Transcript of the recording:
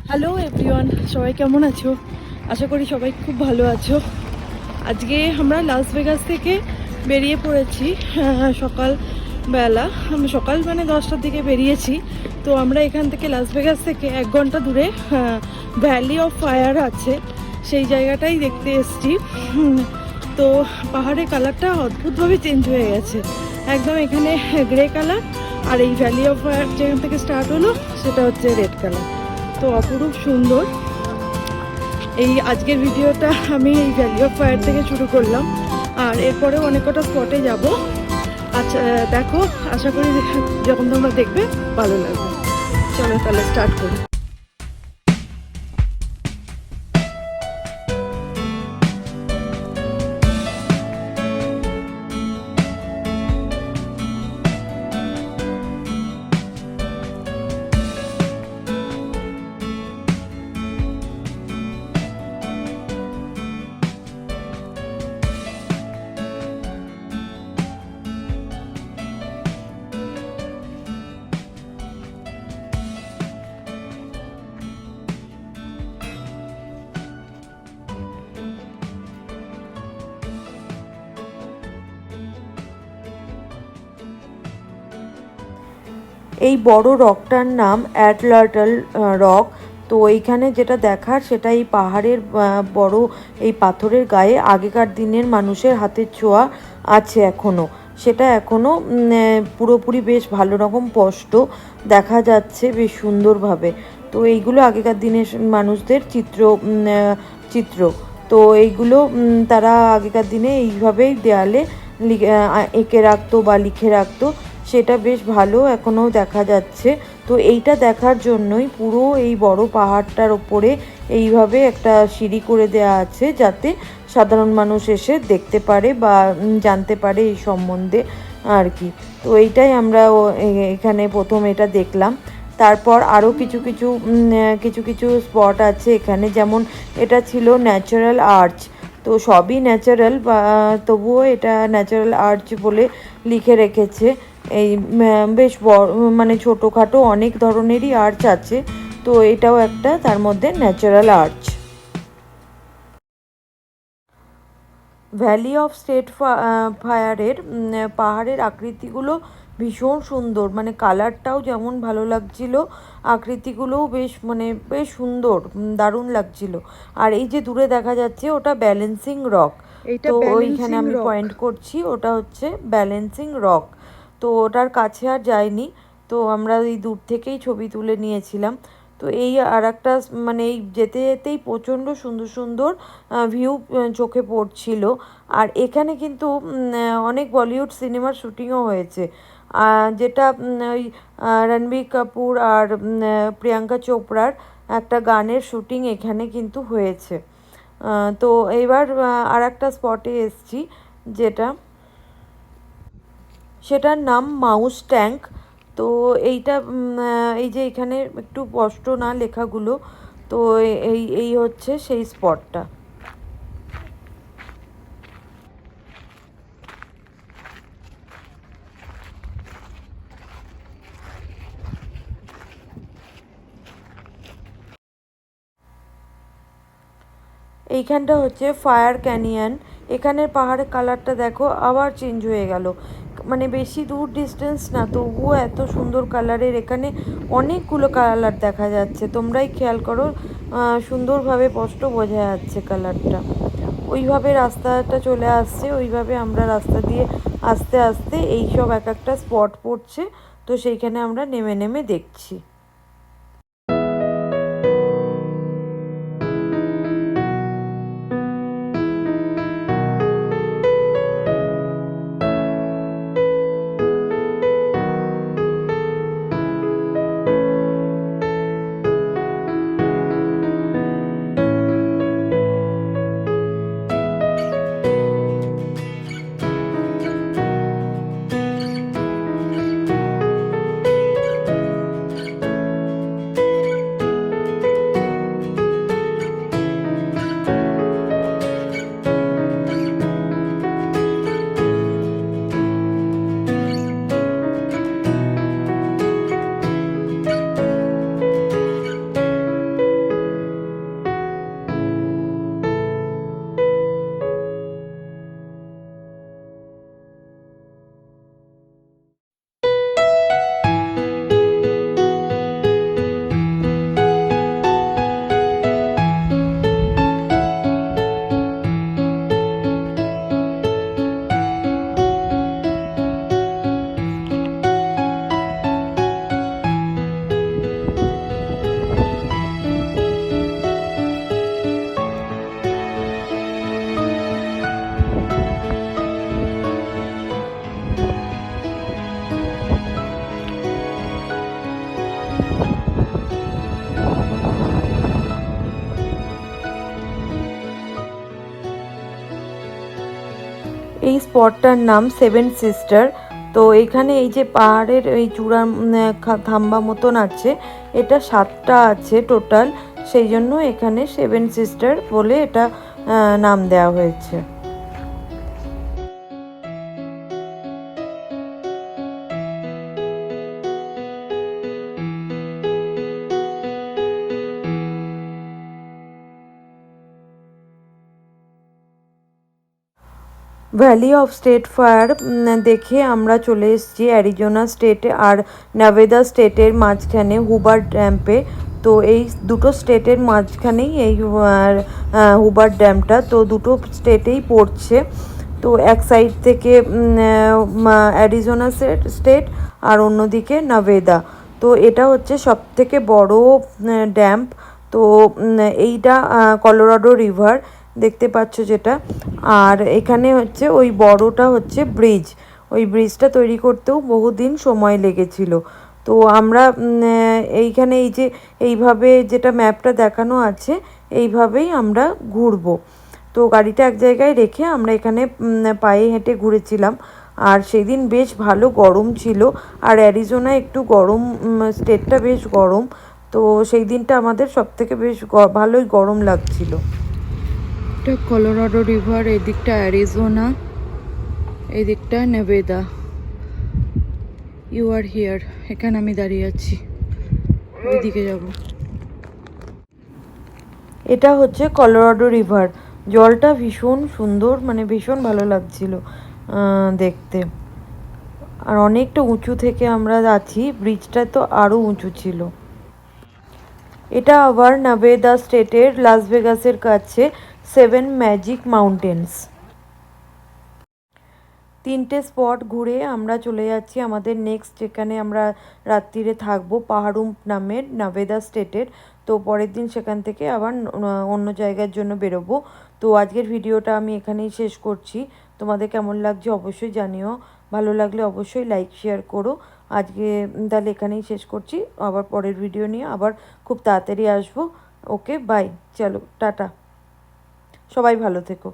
Hello everyone, সবাই কেমন আছো? আশা করি সবাই খুব ভালো আছো। আজকে আমরা লাস ভেগাস থেকে বেরিয়ে পড়েছি সকালবেলা। আমি সকাল মানে 10টার দিকে বেরিয়েছি। তো আমরা এখান থেকে লাস ভেগাস থেকে 1 ঘন্টা দূরে ভ্যালি অফ ফায়ার আছে, সেই জায়গাটাই দেখতে এসছি। তো পাহাড়ের কালারটা অদ্ভুতভাবে চেঞ্জ হয়ে গেছে, একদম এখানে গ্রে কালার, আর এই ভ্যালি অফ ফায়ার যেখান থেকে স্টার্ট হলো সেটা হচ্ছে রেড কালার। তো অপরূপ সুন্দর। এই আজকের ভিডিওটা আমি এই ভ্যালি অফ ফায়ার থেকে শুরু করলাম, আর এরপরেও অনেক কটা স্পটে যাব। আচ্ছা দেখো, আশা করি যখন তোমরা দেখবে ভালো লাগবে। চলো তাহলে স্টার্ট করি। এই বড় রকটার নাম অ্যাটলাটাল রক। তো এইখানে যেটা দেখার সেটা এই পাহাড়ের বড় এই পাথরের গায়ে আগেকার দিনের মানুষের হাতের ছোঁয়া আছে এখনও। সেটা এখনও পুরোপুরি বেশ ভালো রকম স্পষ্ট দেখা যাচ্ছে বেশ সুন্দরভাবে। তো এইগুলো আগেকার দিনের মানুষদের চিত্র। তো এইগুলো তারা আগেকার দিনে এইভাবেই দেয়ালে এঁকে রাখতো বা লিখে রাখতো। সেটা বেশ ভালো এখনও দেখা যাচ্ছে। তো এইটা দেখার জন্যই পুরো এই বড় পাহাড়টার ওপরে এইভাবে একটা সিঁড়ি করে দেওয়া আছে, যাতে সাধারণ মানুষ এসে দেখতে পারে বা জানতে পারে এই সম্বন্ধে আর কি। তো এইটাই আমরা এখানে প্রথম এটা দেখলাম। তারপর আরও কিছু কিছু স্পট আছে এখানে, যেমন এটা ছিল ন্যাচারাল আর্চ। তো সবই ন্যাচারাল, তবুও এটা ন্যাচারাল আর্চ বলে লিখে রেখেছে। এই বেশ বড় মানে ছোটোখাটো অনেক ধরনেরই আর্চ আছে, তো এটাও একটা তার মধ্যে natural arch. Valley of state ফায়ারের পাহাড়ের আকৃতিগুলো ভীষণ সুন্দর, মানে কালারটাও যেমন ভালো লাগছিল, আকৃতিগুলোও বেশ সুন্দর, দারুণ লাগছিল। আর এই যে দূরে দেখা যাচ্ছে ওটা ব্যালেন্সিং রক। তো ওইখানে আমি পয়েন্ট করছি, ওটা হচ্ছে ব্যালেন্সিং রক। তো ওটার কাছে আর যাইনি, তো আমরা এই দূর থেকেই ছবি তুলে নিয়েছিলাম। তো এই আর একটা মানে এই যেতে যেতেই প্রচণ্ড সুন্দর সুন্দর ভিউ চোখে পড়ছিল। আর এখানে কিন্তু অনেক বলিউড সিনেমার শুটিংও হয়েছে, যেটা ওই রণবীর কাপুর আর প্রিয়াঙ্কা চোপড়ার একটা গানের শুটিং এখানে কিন্তু হয়েছে। তো এবার আর একটা স্পটে এসছি, সেটার নাম মাউস ট্যাঙ্ক। তো এইটা এই যে এখানে একটু স্পষ্ট না লেখাগুলো, তো এই হচ্ছে সেই স্পটটা। এইখানটা হচ্ছে ফায়ার ক্যানিয়ন। এখানের পাহাড়ের কালারটা দেখো আবার চেঞ্জ হয়ে গেল, মানে বেশি দূর ডিস্টেন্স না, তবুও এত সুন্দর কালারের। এখানে অনেকগুলো কালার দেখা যাচ্ছে, তোমরাই খেয়াল করো, সুন্দরভাবে স্পষ্ট বোঝা যাচ্ছে কালারটা। ওইভাবে রাস্তাটা চলে আসছে, ওইভাবে আমরা রাস্তা দিয়ে আস্তে আস্তে এইসব এক একটা স্পট পড়ছে, তো সেইখানে আমরা নেমে নেমে দেখছি। স্পটটার নাম 7 সিস্টার। তো এইখানে এই যে পাহাড়ের এই চূড়ার থাম্বা মতন আছে, এটা 7টা আছে টোটাল, সেই জন্য এখানে 7 সিস্টার বলে এটা নাম দেওয়া হয়েছে। ভ্যালি অফ স্টেট ফায়ার দেখে আমরা চলে এসেছি অ্যারিজোনা স্টেটে আর নেভাদা স্টেটের মাঝখানে হুবার ড্যাম্পে। তো এই দুটো স্টেটের মাঝখানেই এই হুবার ড্যামটা, তো দুটো স্টেটেই পড়ছে। তো এক সাইড থেকে অ্যারিজোনা স্টেট আর অন্যদিকে নেভাদা। তো এটা হচ্ছে সবথেকে বড় ড্যাম্প। তো এইটা কলোরাডো রিভার দেখতে পাচ্ছ যেটা। আর এখানে হচ্ছে ওই বড়টা হচ্ছে ব্রিজ, ওই ব্রিজটা তৈরি করতেও বহুদিন সময় লেগেছিল। তো আমরা এইখানে এই যে এইভাবে যেটা ম্যাপটা দেখানো আছে এইভাবেই আমরা ঘুরবো। তো গাড়িটা এক জায়গায় রেখে আমরা এখানে পায়ে হেঁটে ঘুরেছিলাম। আর সেদিন বেশ ভালো গরম ছিল, আর অ্যারিজোনা একটু গরম, স্টেটটা বেশ গরম। তো সেই দিনটা আমাদের সবথেকে বেশ ভালোই গরম লাগছিল। এটা কলোরাডো রিভার, এই দিকটা অ্যারিজোনা, এই দিকটা নেভাদা। ইউ আর হিয়ার, এখানে আমি দাঁড়িয়ে আছি, ওইদিকে যাব। এটা হচ্ছে কলোরাডো রিভার, জলটা ভীষণ সুন্দর, মানে ভীষণ ভালো লাগছিল দেখতে। আর অনেকটা উঁচু থেকে আমরা আছি, ব্রিজটা তো আরও উঁচু ছিল। এটা আবার নেভাদা স্টেটের লাস ভেগাসের কাছে 7 ম্যাজিক মাউন্টেন্স। 3টে স্পট ঘুরে আমরা চলে যাচ্ছি আমাদের নেক্সট, যেখানে আমরা রাত্রিরে থাকবো, পাহাড়ুম নামের নেভাদা স্টেটের। তো পরের দিন সেখান থেকে আবার অন্য জায়গার জন্য বেরোবো। তো আজকের ভিডিওটা আমি এখানেই শেষ করছি। তোমাদের কেমন লাগছে অবশ্যই জানিও, ভালো লাগলে অবশ্যই লাইক শেয়ার করো। আজকে তাহলে এখানেই শেষ করছি, আবার পরের ভিডিও নিয়ে আবার খুব তাড়াতাড়ি আসবো। ওকে বাই, চলো টাটা, সবাই ভালো থেকো।